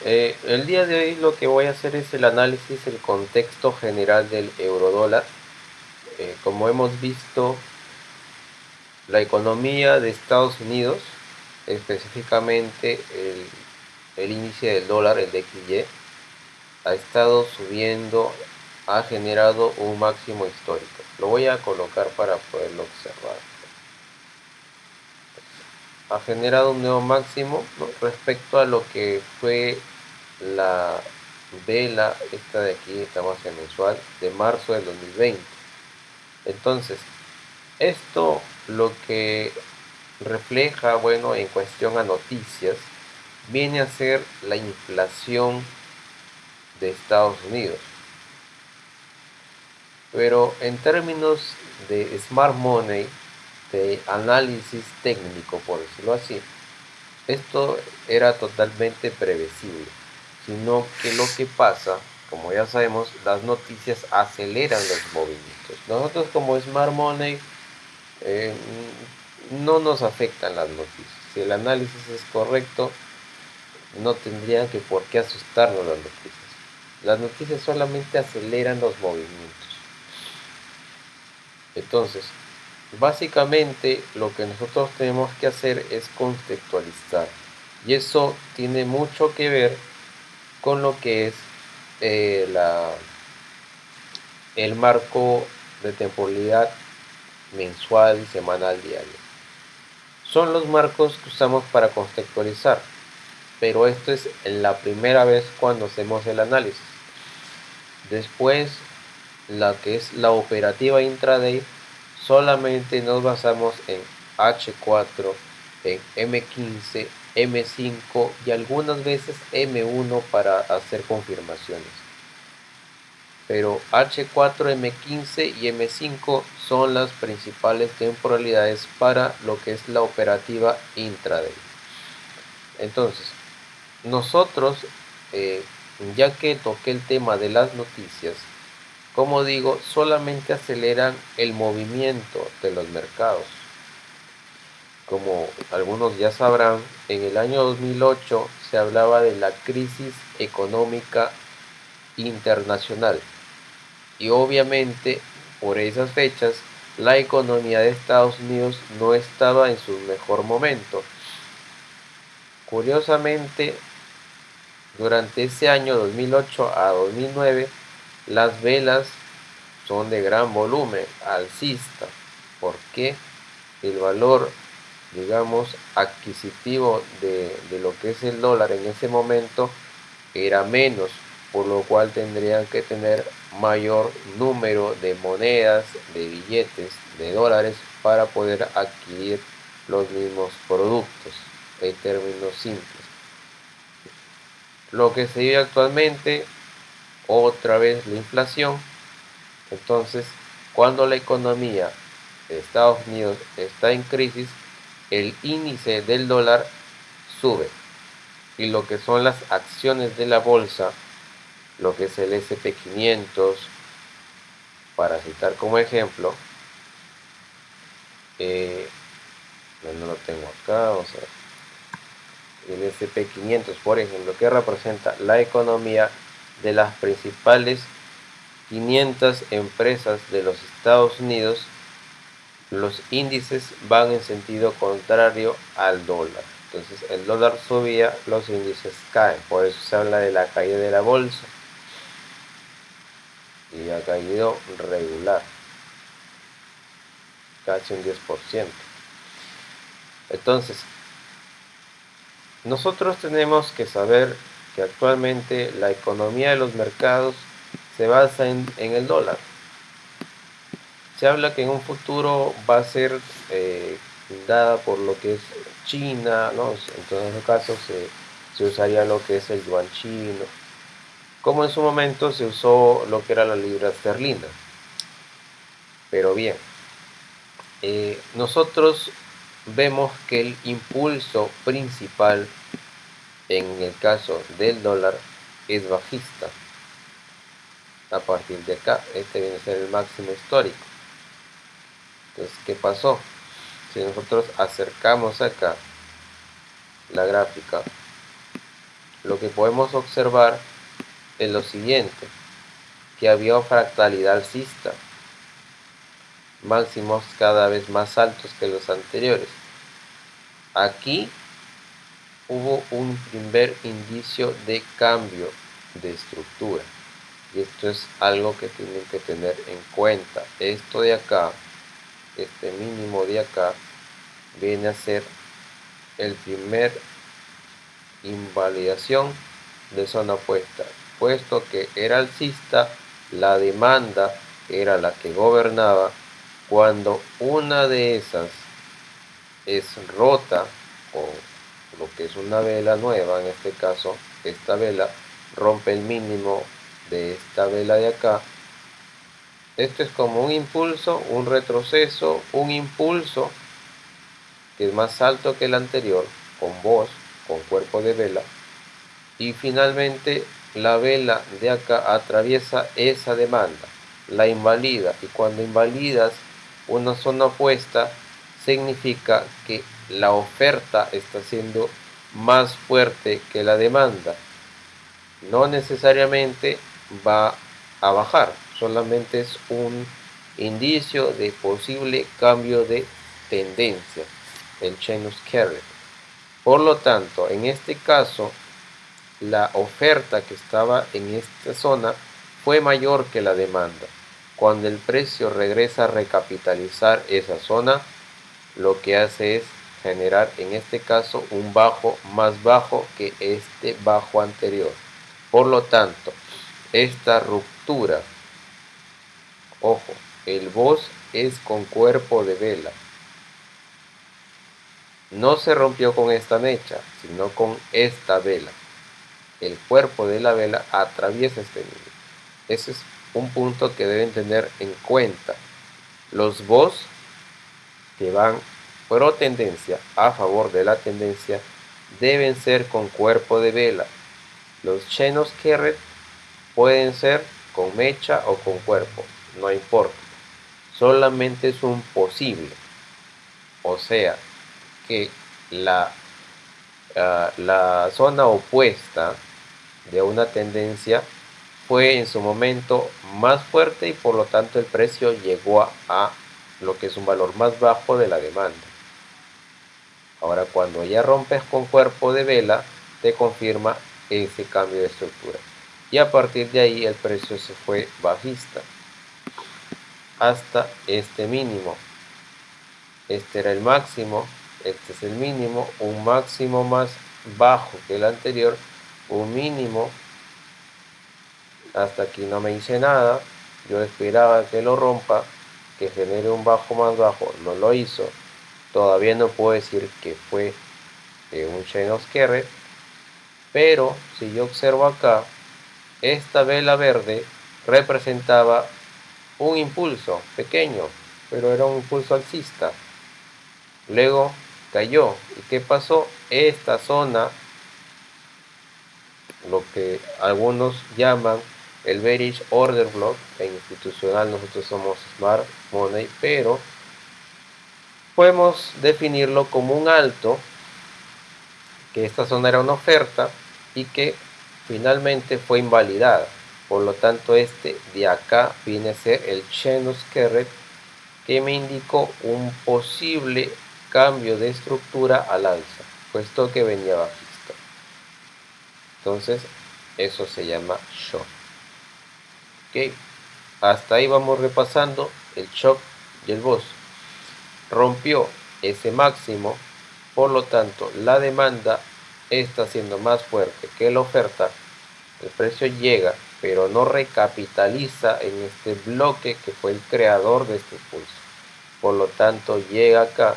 El día de hoy lo que voy a hacer es el análisis, el contexto general del eurodólar. Como hemos visto, la economía de Estados Unidos, específicamente el índice del dólar, el DXY, ha estado subiendo, ha generado un máximo histórico. Lo voy a colocar para poderlo observar. Ha generado un nuevo máximo, ¿no?, respecto a lo que fue la vela, esta de aquí, estamos en mensual, de marzo del 2020. Entonces, esto lo que refleja, bueno, en cuestión a noticias, viene a ser la inflación de Estados Unidos. Pero en términos de smart money, de análisis técnico, por decirlo así, esto era totalmente previsible, sino que lo que pasa, como ya sabemos, las noticias aceleran los movimientos. Nosotros como Smart Money eh, no nos afectan las noticias. Si el análisis es correcto, no tendrían que por qué asustarnos las noticias. Las noticias solamente aceleran los movimientos. Entonces, básicamente lo que nosotros tenemos que hacer es contextualizar. Y eso tiene mucho que ver con lo que es el marco de temporalidad mensual, semanal, diario. Son los marcos que usamos para contextualizar, pero esto es la primera vez cuando hacemos el análisis. Después, la que es la operativa intraday, solamente nos basamos en H4, en M15, M5 y algunas veces M1 para hacer confirmaciones. Pero H4, M15 y M5 son las principales temporalidades para lo que es la operativa intraday. Entonces, nosotros, eh, ya que toqué el tema de las noticias, como digo, solamente aceleran el movimiento de los mercados. Como algunos ya sabrán, en el año 2008 se hablaba de la crisis económica internacional. Y obviamente, por esas fechas, la economía de Estados Unidos no estaba en su mejor momento. Curiosamente, durante ese año 2008 a 2009, las velas son de gran volumen, alcista, porque el valor, digamos, adquisitivo de lo que es el dólar en ese momento era menos, por lo cual tendrían que tener mayor número de monedas, de billetes, de dólares para poder adquirir los mismos productos, en términos simples. Lo que se vive actualmente, otra vez la inflación. Entonces, cuando la economía de Estados Unidos está en crisis, el índice del dólar sube y lo que son las acciones de la bolsa, lo que es el SP500, para citar como ejemplo, no lo tengo acá, o sea, el SP500, por ejemplo, que representa la economía de las principales 500 empresas de los Estados Unidos, los índices van en sentido contrario al dólar. Entonces el dólar subía, los índices caen. Por eso se habla de la caída de la bolsa. Y ha caído regular, casi un 10%. Entonces, nosotros tenemos que saber que actualmente la economía de los mercados se basa en el dólar. Se habla que en un futuro va a ser dada por lo que es China, ¿no? Entonces, en ese caso se usaría lo que es el yuan chino, como en su momento se usó lo que era la libra esterlina. Pero bien, nosotros vemos que el impulso principal en el caso del dólar es bajista. A partir de acá, este viene a ser el máximo histórico. Entonces, ¿qué pasó? Si nosotros acercamos acá la gráfica, lo que podemos observar es lo siguiente, que había fractalidad alcista, máximos cada vez más altos que los anteriores. Aquí hubo un primer indicio de cambio de estructura, y esto es algo que tienen que tener en cuenta. Esto de acá, este mínimo de acá, viene a ser el primer invalidación de zona opuesta, puesto que era alcista, la demanda era la que gobernaba. Cuando una de esas es rota, o lo que es una vela nueva, en este caso esta vela rompe el mínimo de esta vela de acá, esto es como un impulso, un retroceso, un impulso que es más alto que el anterior, con voz, con cuerpo de vela, y finalmente la vela de acá atraviesa esa demanda, la invalida, y cuando invalidas una zona opuesta significa que la oferta está siendo más fuerte que la demanda. No necesariamente va a bajar, solamente es un indicio de posible cambio de tendencia, el Chanus Carry. Por lo tanto, en este caso, la oferta que estaba en esta zona fue mayor que la demanda. Cuando el precio regresa a recapitalizar esa zona, lo que hace es generar en este caso un bajo más bajo que este bajo anterior. Por lo tanto, esta ruptura, ojo, el BOS es con cuerpo de vela, no se rompió con esta mecha, sino con esta vela. El cuerpo de la vela atraviesa este nivel. Ese es un punto que deben tener en cuenta. Los BOS que van pro tendencia, a favor de la tendencia, deben ser con cuerpo de vela. Los Chenos Carret pueden ser con mecha o con cuerpo, no importa. Solamente es un posible. O sea, que la zona opuesta de una tendencia fue en su momento más fuerte y por lo tanto el precio llegó a lo que es un valor más bajo de la demanda. Ahora, cuando ya rompes con cuerpo de vela, te confirma ese cambio de estructura. Y a partir de ahí el precio se fue bajista hasta este mínimo. Este era el máximo, este es el mínimo, un máximo más bajo que el anterior, un mínimo. Hasta aquí no me hice nada. Yo esperaba que lo rompa, que genere un bajo más bajo, no lo hizo. Todavía no puedo decir que fue un Chenos Carret, pero si yo observo acá, esta vela verde representaba un impulso pequeño, pero era un impulso alcista. Luego cayó. ¿Y qué pasó? Esta zona, lo que algunos llaman el bearish order block, en institucional nosotros somos Smart Money, pero podemos definirlo como un alto, que esta zona era una oferta y que finalmente fue invalidada. Por lo tanto, este de acá viene a ser el Chanus Carret, que me indicó un posible cambio de estructura al alza, puesto que venía bajista. Entonces, eso se llama shock. Ok, hasta ahí vamos repasando el shock y el BOS. Rompió ese máximo, por lo tanto, la demanda está siendo más fuerte que la oferta. El precio llega, pero no recapitaliza en este bloque que fue el creador de este impulso. Por lo tanto, llega acá,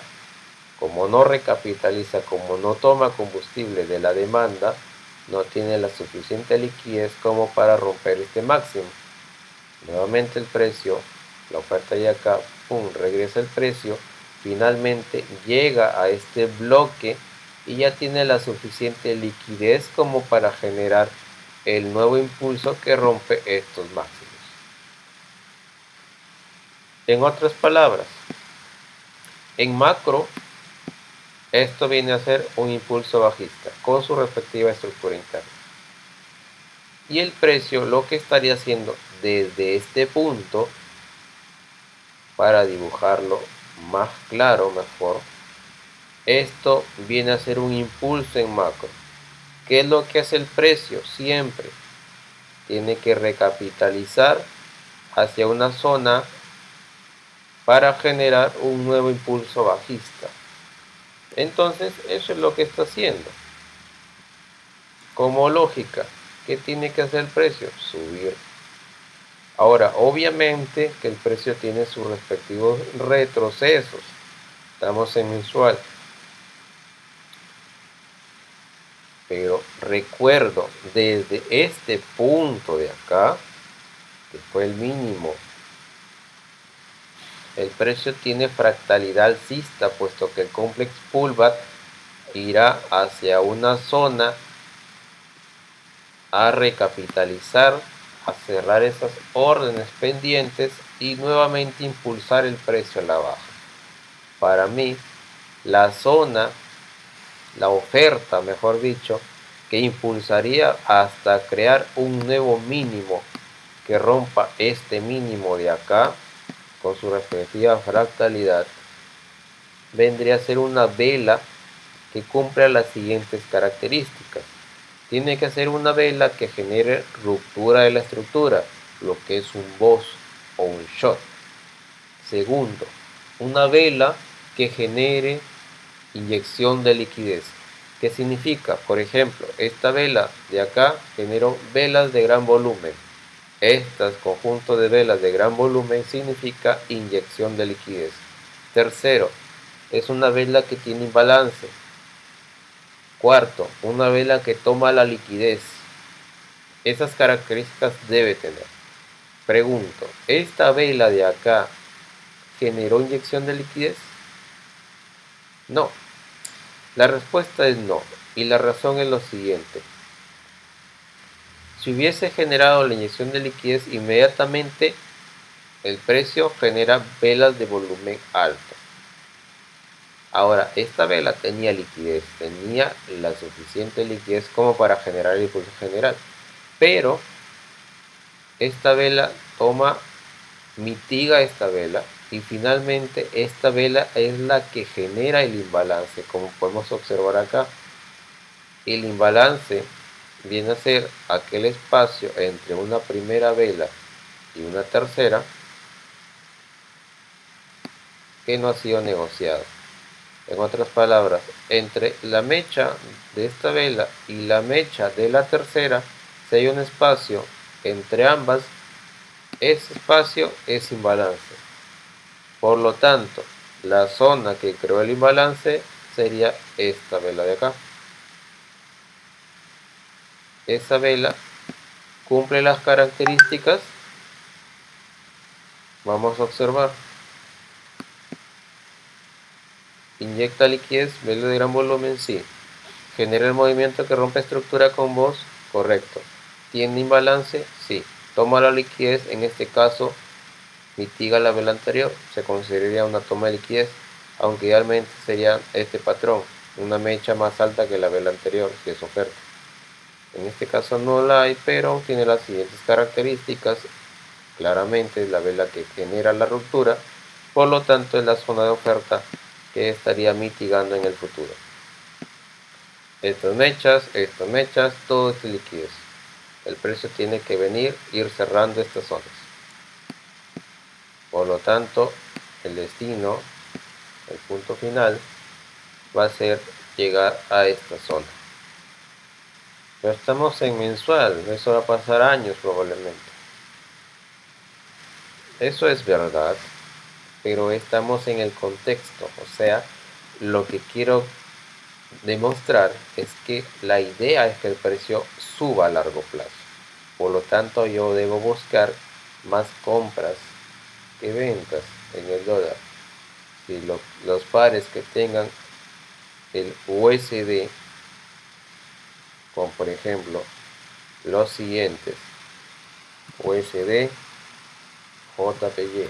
como no recapitaliza, como no toma combustible de la demanda, no tiene la suficiente liquidez como para romper este máximo. Nuevamente el precio, la oferta ya acá, pum, regresa el precio, finalmente llega a este bloque y ya tiene la suficiente liquidez como para generar el nuevo impulso que rompe estos máximos. En otras palabras, en macro, esto viene a ser un impulso bajista con su respectiva estructura interna. Y el precio lo que estaría haciendo desde este punto, para dibujarlo más claro, mejor, esto viene a ser un impulso en macro. ¿Qué es lo que hace el precio? Siempre tiene que recapitalizar hacia una zona para generar un nuevo impulso bajista. Entonces, eso es lo que está haciendo. Como lógica, ¿qué tiene que hacer el precio? Subir. Ahora, obviamente que el precio tiene sus respectivos retrocesos. Estamos en mensual. Pero recuerdo, desde este punto de acá, que fue el mínimo, el precio tiene fractalidad alcista, puesto que el complex pullback irá hacia una zona a recapitalizar, a cerrar esas órdenes pendientes y nuevamente impulsar el precio a la baja. Para mí, la zona, la oferta, mejor dicho, que impulsaría hasta crear un nuevo mínimo que rompa este mínimo de acá con su respectiva fractalidad, vendría a ser una vela que cumpla las siguientes características. Tiene que ser una vela que genere ruptura de la estructura, lo que es un BOS o un short. Segundo, una vela que genere inyección de liquidez. ¿Qué significa? Por ejemplo, esta vela de acá generó velas de gran volumen. Este conjunto de velas de gran volumen significa inyección de liquidez. Tercero, es una vela que tiene imbalance. Cuarto, una vela que toma la liquidez. Esas características debe tener. Pregunto, ¿esta vela de acá generó inyección de liquidez? No. La respuesta es no. Y la razón es lo siguiente. Si hubiese generado la inyección de liquidez, inmediatamente el precio genera velas de volumen alto. Ahora, esta vela tenía liquidez, tenía la suficiente liquidez como para generar el impulso general. Pero esta vela mitiga esta vela y finalmente esta vela es la que genera el imbalance, como podemos observar acá. El imbalance viene a ser aquel espacio entre una primera vela y una tercera que no ha sido negociado. En otras palabras, entre la mecha de esta vela y la mecha de la tercera, si hay un espacio entre ambas, ese espacio es imbalance. Por lo tanto, la zona que creó el imbalance sería esta vela de acá. Esa vela cumple las características. Vamos a observar. Inyecta liquidez, vela de gran volumen, sí. Genera el movimiento que rompe estructura con voz, correcto. ¿Tiene imbalance? Sí. Toma la liquidez, en este caso mitiga la vela anterior, se consideraría una toma de liquidez, aunque idealmente sería este patrón, una mecha más alta que la vela anterior, si es oferta. En este caso no la hay, pero tiene las siguientes características. Claramente es la vela que genera la ruptura, por lo tanto es la zona de oferta que estaría mitigando en el futuro. Estas mechas, todo es liquidez. El precio tiene que ir cerrando estas zonas. Por lo tanto, el destino, el punto final, va a ser llegar a esta zona. Pero estamos en mensual, eso va a pasar años probablemente. Eso es verdad, pero estamos en el contexto, o sea, lo que quiero demostrar es que la idea es que el precio suba a largo plazo. Por lo tanto, yo debo buscar más compras que ventas en el dólar. Si los pares que tengan el USD, como por ejemplo los siguientes: USD JPY,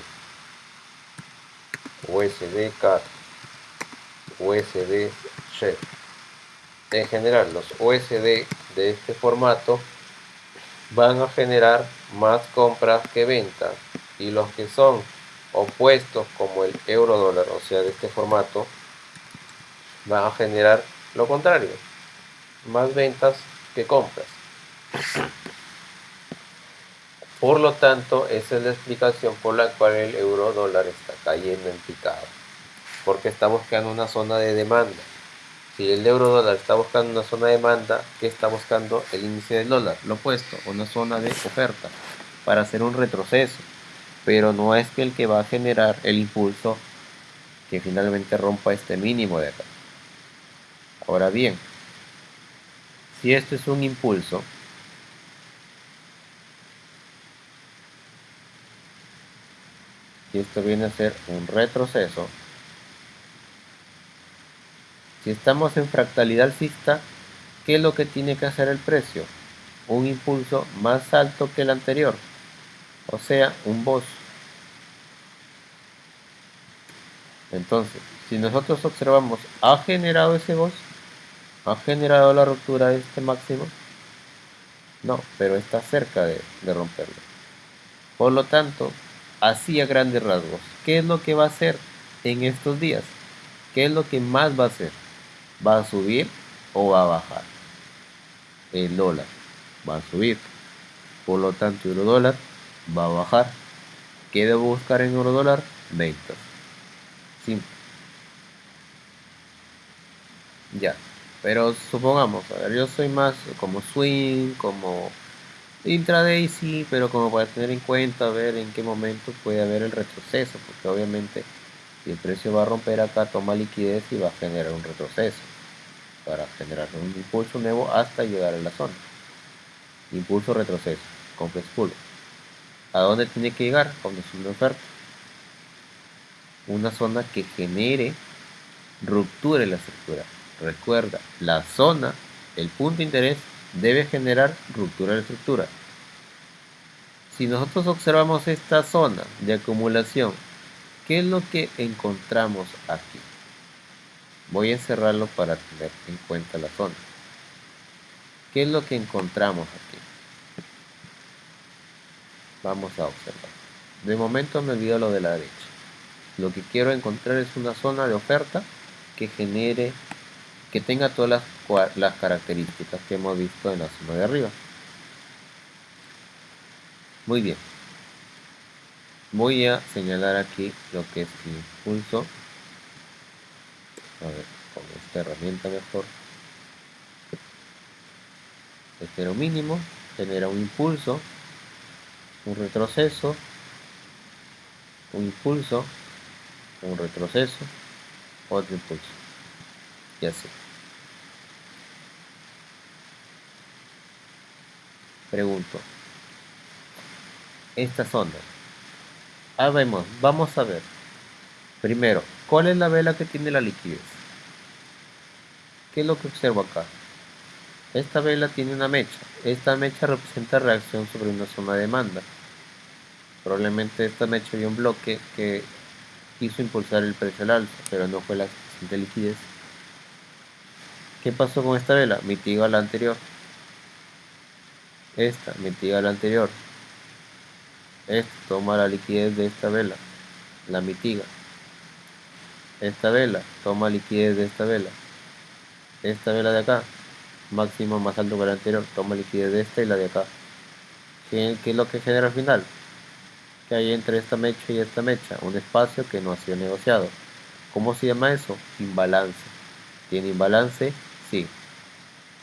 USD CAD, USD SHIB. En general, los USD de este formato van a generar más compras que ventas, y los que son opuestos como el euro dólar, o sea de este formato, van a generar lo contrario, más ventas que compras. Por lo tanto, esa es la explicación por la cual el euro dólar está cayendo en picado, porque está buscando una zona de demanda. Si el euro dólar está buscando una zona de demanda, ¿qué está buscando el índice del dólar? Lo opuesto, una zona de oferta para hacer un retroceso. Pero no es que el que va a generar el impulso que finalmente rompa este mínimo de acá. Ahora bien, si esto es un impulso, si esto viene a ser un retroceso, si estamos en fractalidad alcista, ¿qué es lo que tiene que hacer el precio? Un impulso más alto que el anterior, o sea, un BOS. Entonces, si nosotros observamos, ¿ha generado ese BOS? ¿Ha generado la ruptura de este máximo? No, pero está cerca de romperlo. Por lo tanto, así a grandes rasgos, ¿qué es lo que va a hacer en estos días? ¿Qué es lo que más va a hacer? ¿Va a subir o va a bajar? El dólar va a subir. Por lo tanto, euro dólar va a bajar. ¿Qué debo buscar en euro dólar? Ventas. Simple. Ya. Pero supongamos, a ver, yo soy más como swing, como intraday sí, pero como para tener en cuenta, ver en qué momento puede haber el retroceso, porque obviamente si el precio va a romper acá, toma liquidez y va a generar un retroceso para generar un impulso nuevo hasta llegar a la zona. Impulso retroceso, complex pull. ¿A dónde tiene que llegar? A una zona de oferta. Una zona que genere ruptura en la estructura. Recuerda, la zona, el punto de interés, debe generar ruptura de la estructura. Si nosotros observamos esta zona de acumulación, ¿qué es lo que encontramos aquí? Voy a encerrarlo para tener en cuenta la zona. ¿Qué es lo que encontramos aquí? Vamos a observar. De momento me olvido lo de la derecha. Lo que quiero encontrar es una zona de oferta que genere, que tenga todas las características que hemos visto en la zona de arriba. Muy bien. Voy a señalar aquí lo que es el impulso. A ver, con esta herramienta mejor. Este era un mínimo, genera un impulso, un retroceso, un impulso, un retroceso, otro impulso. Y así. Pregunto, esta zona. Vamos a ver. Primero, ¿cuál es la vela que tiene la liquidez? ¿Qué es lo que observo acá? Esta vela tiene una mecha. Esta mecha representa reacción sobre una zona de demanda. Probablemente esta mecha vio un bloque que quiso impulsar el precio al alza, pero no fue la suficiente liquidez. ¿Qué pasó con esta vela? Mitiga la anterior. Esta mitiga la anterior. Esta toma la liquidez de esta vela, la mitiga. Esta vela toma liquidez de esta vela. Esta vela de acá, máximo más alto que la anterior, toma liquidez de esta y la de acá. ¿Qué es lo que genera al final? Que hay entre esta mecha y esta mecha, un espacio que no ha sido negociado. ¿Cómo se llama eso? Imbalance. ¿Tiene imbalance? Sí.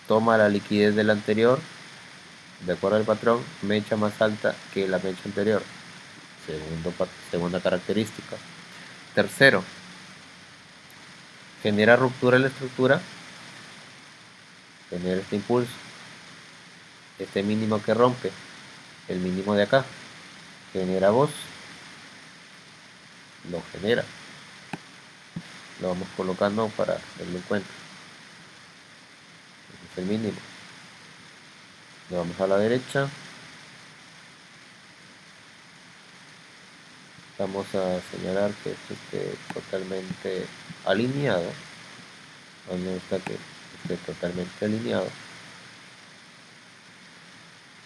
Toma la liquidez del anterior, de acuerdo al patrón, mecha más alta que la mecha anterior. Segunda característica. Tercero, genera ruptura en la estructura, genera este impulso, este mínimo que rompe, el mínimo de acá, genera voz, lo genera. Lo vamos colocando para tenerlo en cuenta. Este es el mínimo. Le vamos a la derecha. Vamos a señalar que esto esté totalmente alineado. A mí me gusta que esté totalmente alineado.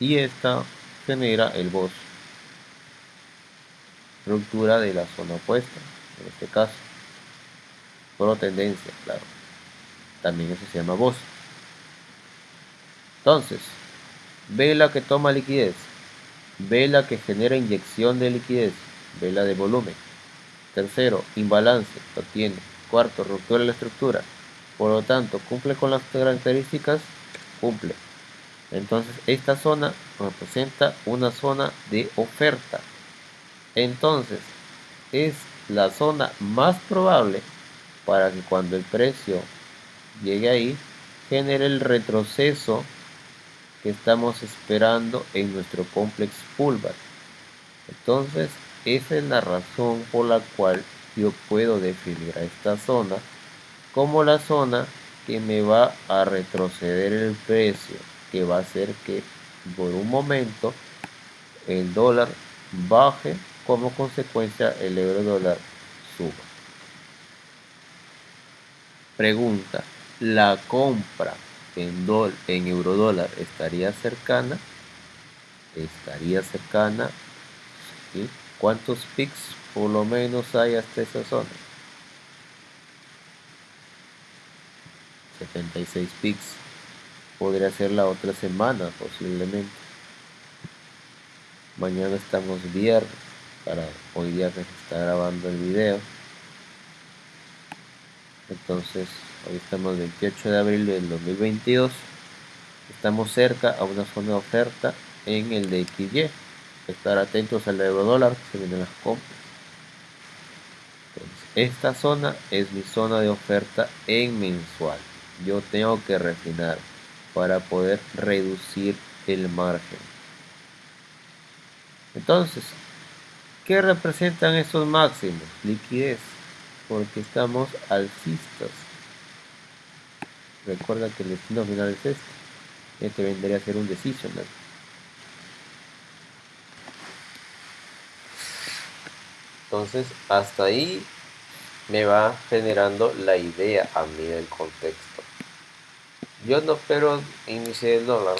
y esta genera el BOS, ruptura de la zona opuesta, en este caso, por tendencia, claro, también eso se llama BOS. Entonces, vela que toma liquidez, vela que genera inyección de liquidez, vela de volumen. Tercero, imbalance, lo tiene. Cuarto, ruptura de la estructura. Por lo tanto, cumple con las características, cumple. Entonces, esta zona representa una zona de oferta. Entonces, es la zona más probable para que cuando el precio llegue ahí, genere el retroceso que estamos esperando en nuestro complex pullback. Entonces, esa es la razón por la cual yo puedo definir a esta zona como la zona que me va a retroceder el precio, que va a hacer que por un momento el dólar baje, como consecuencia el euro dólar suba. Pregunta: ¿la compra en euro dólar estaría cercana? Estaría cercana, ¿sí? ¿Cuántos pics por lo menos hay hasta esa zona? 76 pics. Podría ser la otra semana posiblemente. Mañana estamos viernes, para hoy día que se está grabando el video. Entonces, hoy estamos 28 de abril del 2022. Estamos cerca a una zona de oferta en el de XY. Estar atentos al euro dólar, que se vienen las compras. Entonces, esta zona es mi zona de oferta en mensual. Yo tengo que refinar para poder reducir el margen. Entonces, ¿qué representan estos máximos? Liquidez, porque estamos alcistas. Recuerda que el destino final es este. Este vendría a ser un decisional. Entonces, hasta ahí me va generando la idea a mí del contexto. Yo no espero inicie el dólar,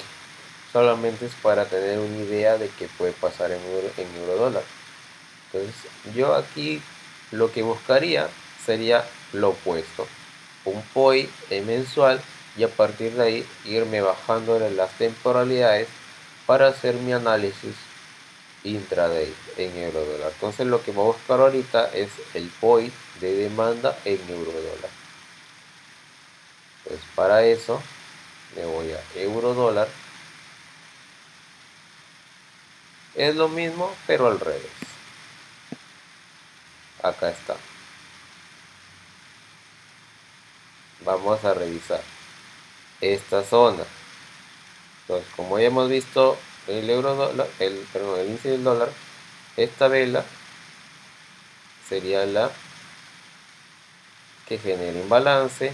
solamente es para tener una idea de qué puede pasar en euro dólar. Entonces, yo aquí lo que buscaría sería lo opuesto, un POI mensual, y a partir de ahí irme bajando las temporalidades para hacer mi análisis intraday en euro dólar. Entonces, lo que voy a buscar ahorita es el POI de demanda en euro dólar. Pues para eso me voy a euro dólar. Es lo mismo, pero al revés. Acá está. Vamos a revisar esta zona. Entonces, como ya hemos visto el euro dólar, el índice del dólar, esta vela sería la que genera imbalance,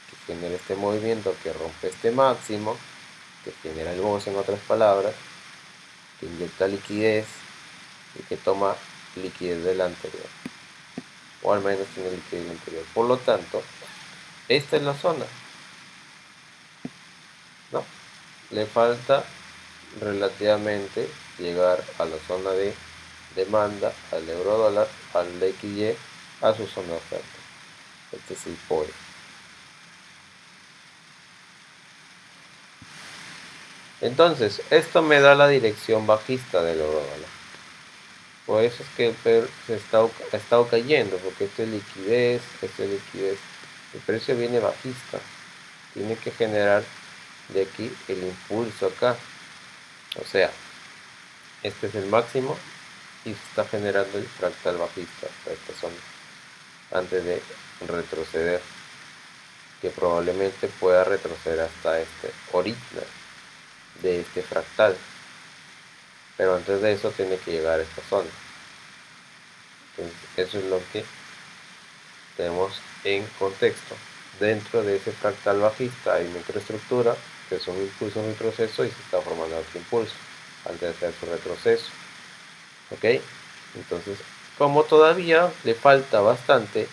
que genera este movimiento que rompe este máximo, que genera el BOS, en otras palabras, que inyecta liquidez y que toma liquidez del anterior, o al menos tiene liquidez del anterior. Por lo tanto, esta es la zona. No, le falta relativamente llegar a la zona de demanda, al euro dólar, al XY, a su zona de oferta. Este es el POI. Entonces, esto me da la dirección bajista del euro dólar. Por eso es que el PER ha estado cayendo, porque esto es liquidez, el precio viene bajista. Tiene que generar de aquí el impulso acá. O sea, este es el máximo y se está generando el fractal bajista hasta esta zona, antes de retroceder, que probablemente pueda retroceder hasta este original de este fractal, pero antes de eso tiene que llegar a esta zona. Entonces, eso es lo que tenemos en contexto. Dentro de ese fractal bajista hay microestructura, que es un impulso, un retroceso, y se está formando otro impulso antes de hacer su retroceso. ¿Ok? Entonces, como todavía le falta bastante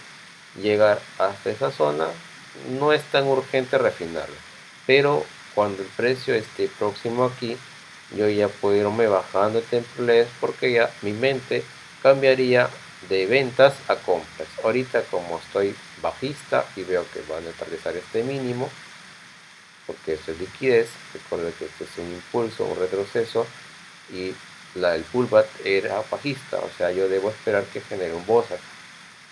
llegar hasta esa zona, no es tan urgente refinarlo, pero cuando el precio esté próximo aquí, yo ya puedo irme bajando de temporalidades porque ya mi mente cambiaría de ventas a compras. Ahorita como estoy bajista y veo que va a neutralizar este mínimo, porque esto es liquidez, recuerda que esto es un impulso, un retroceso, y el pullback era bajista, o sea, yo debo esperar que genere un Bossack,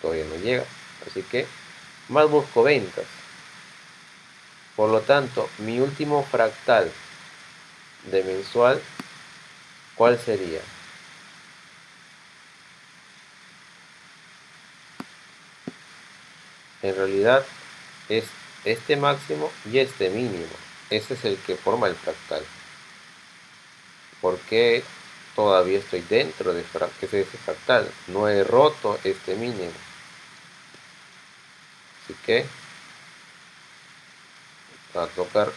todavía no llega, así que más busco ventas. Por lo tanto, mi último fractal de mensual, ¿cuál sería? En realidad es este máximo y este mínimo. Ese es el que forma el fractal. Porque todavía estoy dentro de ese fractal. No he roto este mínimo. Así que va a tocar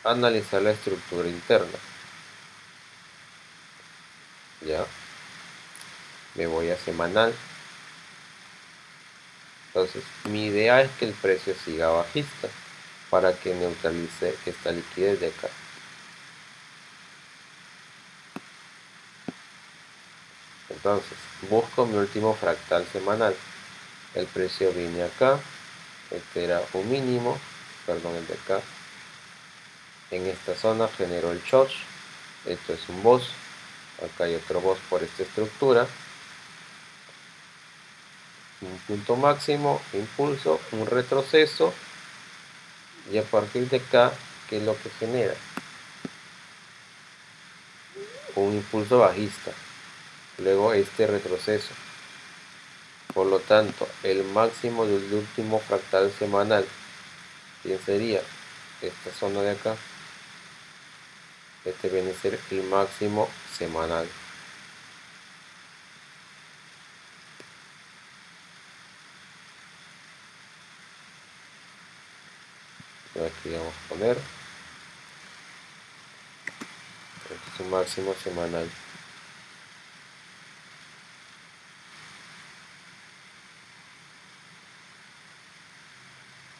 analizar la estructura interna. Ya. Me voy a semanal. Entonces, mi idea es que el precio siga bajista para que neutralice esta liquidez de acá. Entonces, busco mi último fractal semanal. El precio viene acá. Este era un mínimo. Perdón, el de acá. En esta zona generó el short. Esto es un boss. Acá hay otro boss por esta estructura. Un punto máximo, impulso, un retroceso. Y a partir de acá, ¿qué es lo que genera? Un impulso bajista. Luego este retroceso. Por lo tanto, el máximo del último fractal semanal, ¿quién sería? Esta zona de acá. Este viene a ser el máximo semanal. Aquí vamos a poner. Este es un máximo semanal.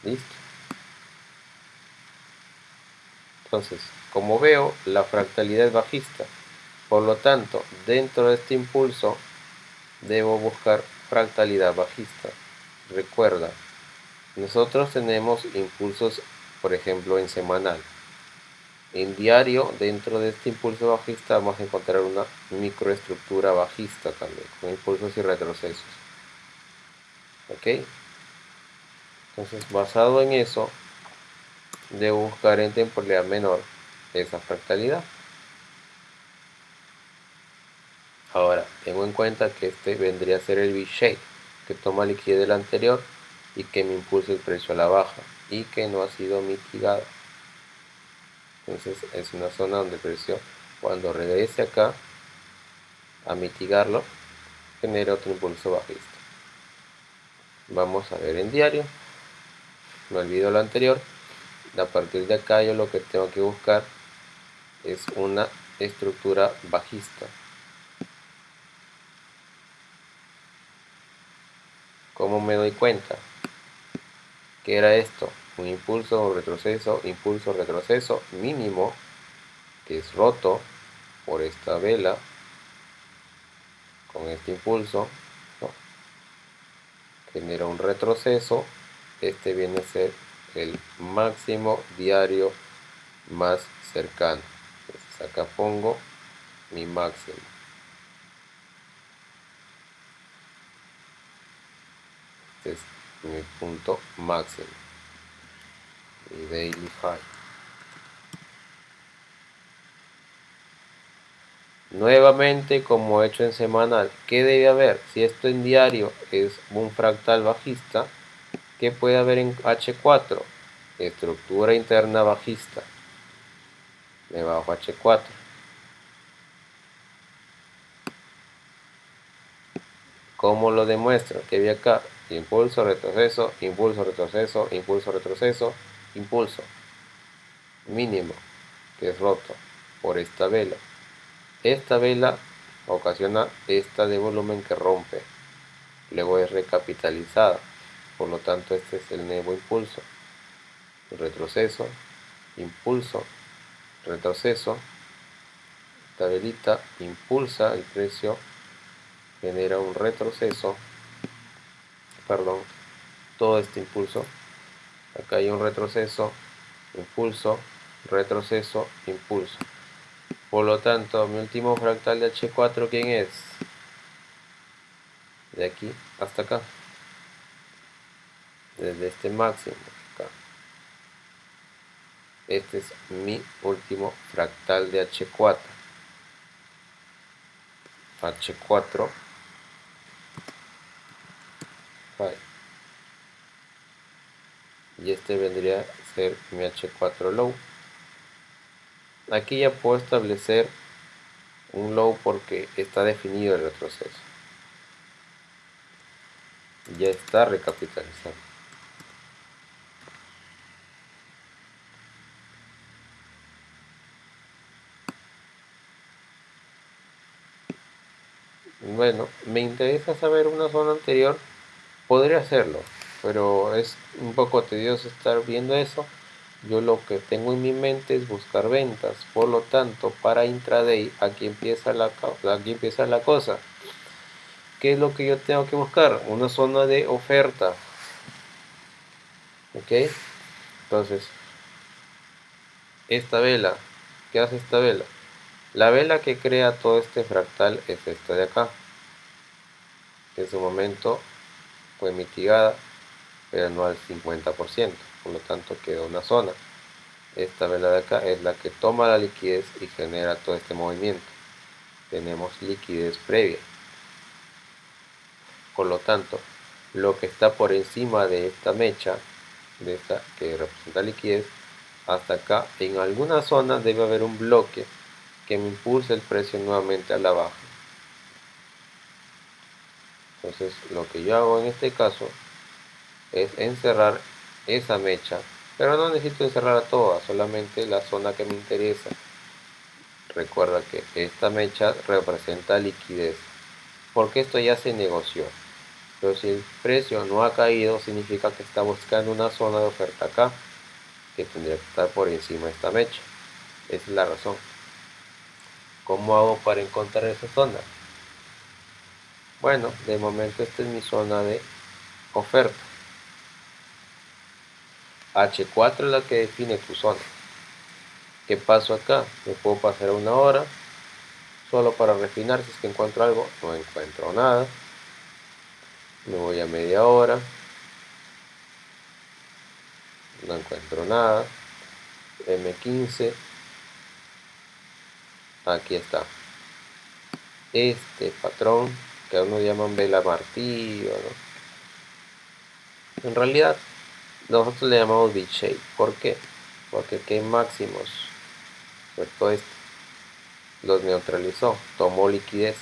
Listo. Entonces, como veo, la fractalidad es bajista. Por lo tanto, dentro de este impulso, debo buscar fractalidad bajista. Recuerda, nosotros tenemos impulsos, por ejemplo, en semanal. En diario, dentro de este impulso bajista, vamos a encontrar una microestructura bajista también, con impulsos y retrocesos. ¿Ok? Entonces, basado en eso, debo buscar en temporalidad menor esa fractalidad. Ahora, tengo en cuenta que este vendría a ser el V-shape, que toma liquidez del anterior y que me impulsa el precio a la baja y que no ha sido mitigado. Entonces es una zona donde el precio, cuando regrese acá a mitigarlo, genera otro impulso bajista. Vamos a ver en diario. Me olvido lo anterior. A partir de acá yo lo que tengo que buscar es una estructura bajista. ¿Cómo me doy cuenta? ¿Qué era esto? Un impulso, retroceso, impulso, retroceso mínimo, que es roto por esta vela con este impulso, ¿no? Genera un retroceso. Este viene a ser el máximo diario más cercano. Entonces acá pongo mi máximo. Este es mi punto máximo, mi daily high. Nuevamente, como he hecho en semanal, ¿qué debe haber? Si esto en diario es un fractal bajista, ¿qué puede haber en H4? Estructura interna bajista. Me bajo H4. ¿Cómo lo demuestro? ¿Qué vi acá? Impulso, retroceso, impulso, retroceso, impulso, retroceso, impulso. Mínimo, que es roto por esta vela. Esta vela ocasiona esta de volumen que rompe. Luego es recapitalizada. Por lo tanto, este es el nuevo impulso. Retroceso, impulso, retroceso, esta velita impulsa el precio, genera un retroceso, perdón, todo este impulso, acá hay un retroceso, impulso, retroceso, impulso. Por lo tanto, mi último fractal de H4, ¿quién es? De aquí hasta acá, desde este máximo acá. Este es mi último fractal de H4. H4 y este vendría a ser mi H4 low. Aquí ya puedo establecer un low porque está definido el retroceso, ya está recapitalizando. Bueno, me interesa saber una zona anterior, podría hacerlo, pero es un poco tedioso estar viendo eso. Yo lo que tengo en mi mente es buscar ventas, por lo tanto para intraday aquí empieza la cosa. ¿Qué es lo que yo tengo que buscar? Una zona de oferta. ¿Ok? Entonces, esta vela, ¿qué hace esta vela? La vela que crea todo este fractal es esta de acá, que en su momento fue mitigada, pero no al 50%, por lo tanto quedó una zona. Esta vela de acá es la que toma la liquidez y genera todo este movimiento. Tenemos liquidez previa. Por lo tanto, lo que está por encima de esta mecha, de esta que representa liquidez, hasta acá, en alguna zona debe haber un bloque que me impulse el precio nuevamente a la baja. Entonces, lo que yo hago en este caso es encerrar esa mecha, pero no necesito encerrar a todas, solamente la zona que me interesa. Recuerda que esta mecha representa liquidez, porque esto ya se negoció. Pero si el precio no ha caído, significa que está buscando una zona de oferta acá, que tendría que estar por encima de esta mecha. Esa es la razón. ¿Cómo hago para encontrar esa zona? Bueno, de momento esta es mi zona de oferta. H4 es la que define tu zona. ¿Qué paso acá? Me puedo pasar una hora solo para refinar si es que encuentro algo. No encuentro nada. Me voy a media hora. No encuentro nada. M15. Aquí está. Este patrón que uno llaman vela martillo, ¿no? En realidad nosotros le llamamos V-shape. ¿Por qué? Porque aquí hay máximos. Sobre todo este. Los neutralizó. Tomó liquidez.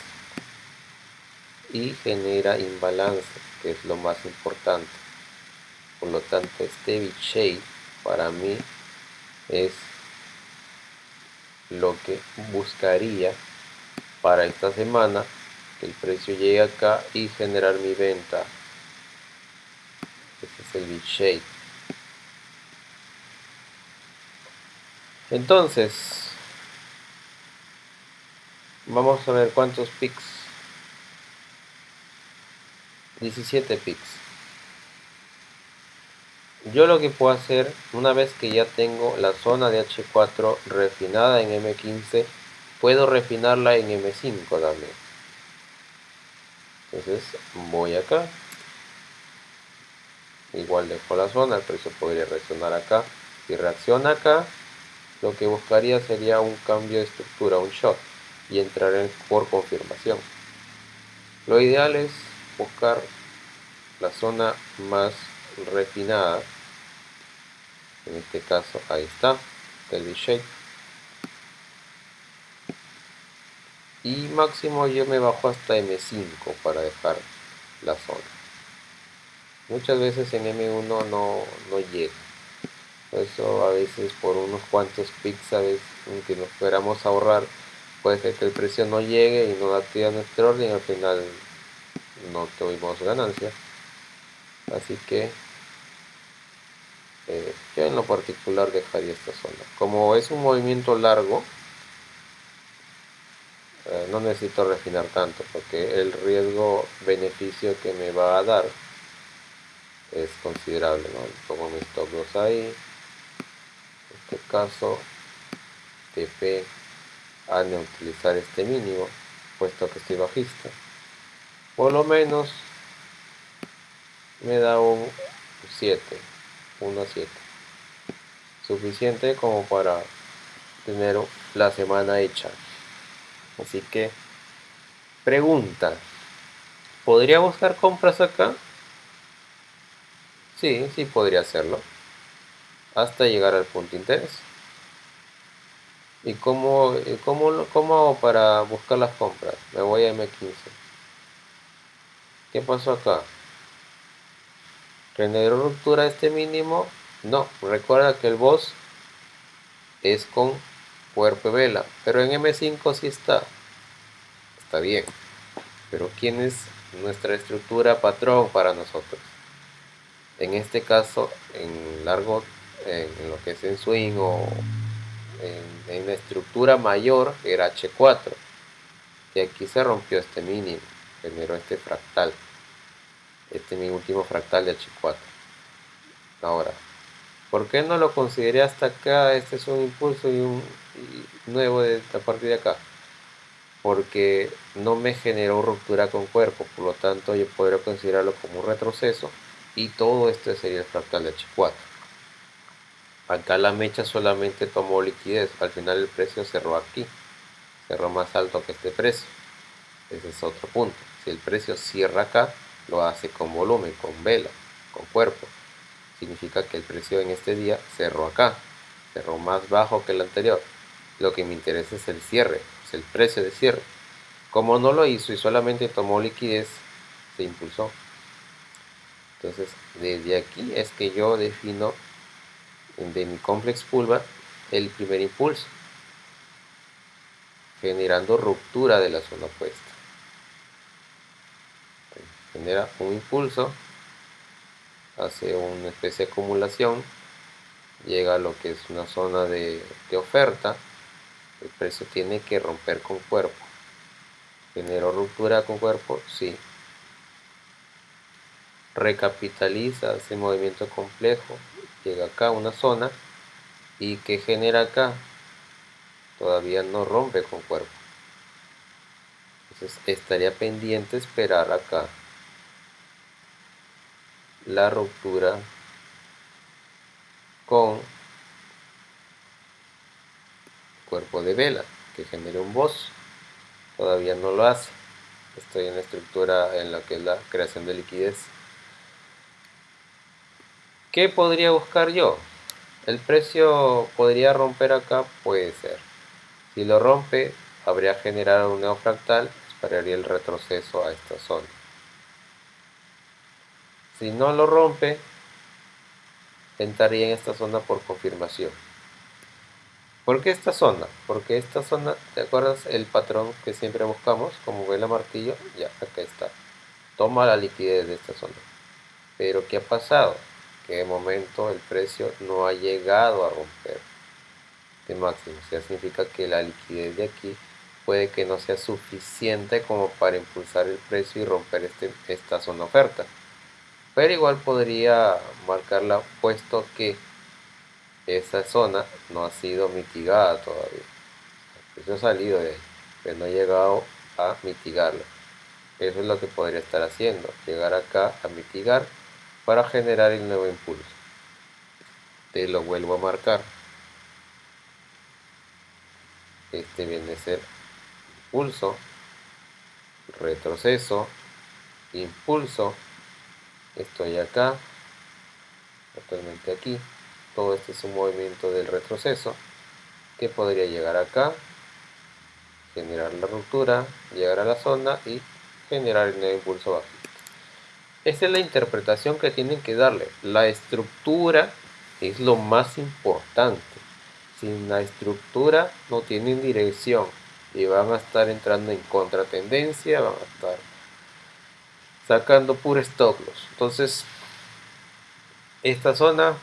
Y genera imbalance, que es lo más importante. Por lo tanto, este V-shape para mí es lo que buscaría para esta semana, que el precio llegue acá y generar mi venta. Este es el V-shape. Entonces, vamos a ver cuántos picks. 17 picks. Yo lo que puedo hacer, una vez que ya tengo la zona de H4 refinada en M15, puedo refinarla en M5 también. Entonces voy acá, igual dejo la zona, el precio podría reaccionar acá. Si reacciona acá, lo que buscaría sería un cambio de estructura, un short, y entrar por confirmación. Lo ideal es buscar la zona más refinada. En este caso, ahí está, el V-shape. Y máximo yo me bajo hasta M5 para dejar la zona. Muchas veces en M1 no llega. Por eso a veces por unos cuantos picks, a veces, aunque nos esperamos ahorrar, puede ser que el precio no llegue y no da activa nuestra orden y al final no tuvimos ganancia. Así que yo en lo particular dejaría esta zona. Como es un movimiento largo, no necesito refinar tanto porque el riesgo-beneficio que me va a dar es considerable, ¿no? Pongo mi stop loss ahí, en este caso TP a neutralizar este mínimo, puesto que estoy bajista, por lo menos me da un 7, 1 a 7, suficiente como para tener la semana hecha. Así que pregunta, ¿podría buscar compras acá? Sí, sí podría hacerlo, hasta llegar al punto de interés. ¿Y cómo hago para buscar las compras? Me voy a M15. ¿Qué pasó acá? ¿Generó ruptura este mínimo? No, recuerda que el boss es con cuerpo y vela, pero en M5 sí está. Está bien, pero ¿quién es nuestra estructura patrón para nosotros? En este caso, en largo, en lo que es en swing o en la estructura mayor era H4, y aquí se rompió este mínimo, generó este fractal, este es mi último fractal de H4. Ahora, ¿por qué no lo consideré hasta acá? Este es un impulso y nuevo a partir de acá, porque no me generó ruptura con cuerpo, por lo tanto yo podría considerarlo como un retroceso y todo esto sería el fractal de H4. Acá la mecha solamente tomó liquidez, al final el precio cerró aquí, cerró más alto que este precio. Ese es otro punto. Si el precio cierra acá, lo hace con volumen, con vela, con cuerpo. Significa que el precio en este día cerró acá, cerró más bajo que el anterior. Lo que me interesa es el cierre, es el precio de cierre. Como no lo hizo y solamente tomó liquidez, se impulsó. Entonces, desde aquí es que yo defino de mi complex pullback el primer impulso, generando ruptura de la zona opuesta. Genera un impulso, hace una especie de acumulación, llega a lo que es una zona de oferta, el precio tiene que romper con cuerpo. ¿Generó ruptura con cuerpo? Sí. Recapitaliza ese movimiento complejo, llega acá a una zona y que genera acá, todavía no rompe con cuerpo. Entonces estaría pendiente esperar acá la ruptura con cuerpo de vela que genere un boss. Todavía no lo hace. Estoy en la estructura en la que es la creación de liquidez. ¿Qué podría buscar yo? El precio podría romper acá, puede ser. Si lo rompe, habría generado un nuevo fractal, esperaría el retroceso a esta zona. Si no lo rompe, entraría en esta zona por confirmación. ¿Por qué esta zona? Porque esta zona, ¿te acuerdas el patrón que siempre buscamos como vela martillo? Ya, acá está. Toma la liquidez de esta zona. Pero ¿qué ha pasado? Que de momento el precio no ha llegado a romper este máximo. O sea, significa que la liquidez de aquí puede que no sea suficiente como para impulsar el precio y romper esta zona oferta. Pero igual podría marcarla puesto que esa zona no ha sido mitigada todavía. El precio ha salido de ahí, pero no ha llegado a mitigarla. Eso es lo que podría estar haciendo, llegar acá a mitigar para generar el nuevo impulso. Te lo vuelvo a marcar. Este viene a ser impulso, retroceso, impulso. Estoy acá, actualmente aquí. Todo este es un movimiento del retroceso que podría llegar acá, generar la ruptura, llegar a la zona y generar el nuevo impulso bajista. Esa es la interpretación que tienen que darle. La estructura es lo más importante. Sin la estructura no tienen dirección y van a estar entrando en contratendencia, van a estar sacando puro stop loss. Entonces, esta zona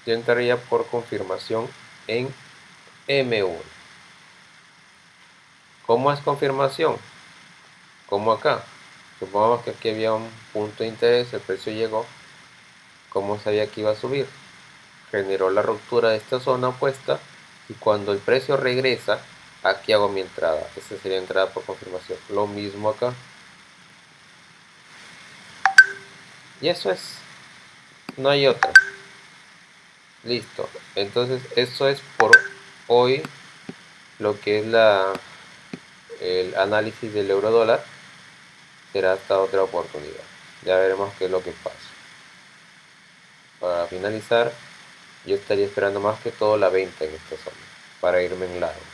yo entraría por confirmación en M1. ¿Cómo es confirmación? Como acá. Supongamos que aquí había un punto de interés, el precio llegó. ¿Cómo sabía que iba a subir? Generó la ruptura de esta zona opuesta y cuando el precio regresa, aquí hago mi entrada. Esta sería entrada por confirmación. Lo mismo acá. Y eso es. No hay otra. Listo. Entonces, eso es por hoy lo que es el análisis del euro dólar. Será hasta otra oportunidad. Ya veremos qué es lo que pasa. Para finalizar, yo estaría esperando más que todo la venta en esta zona para irme en largo.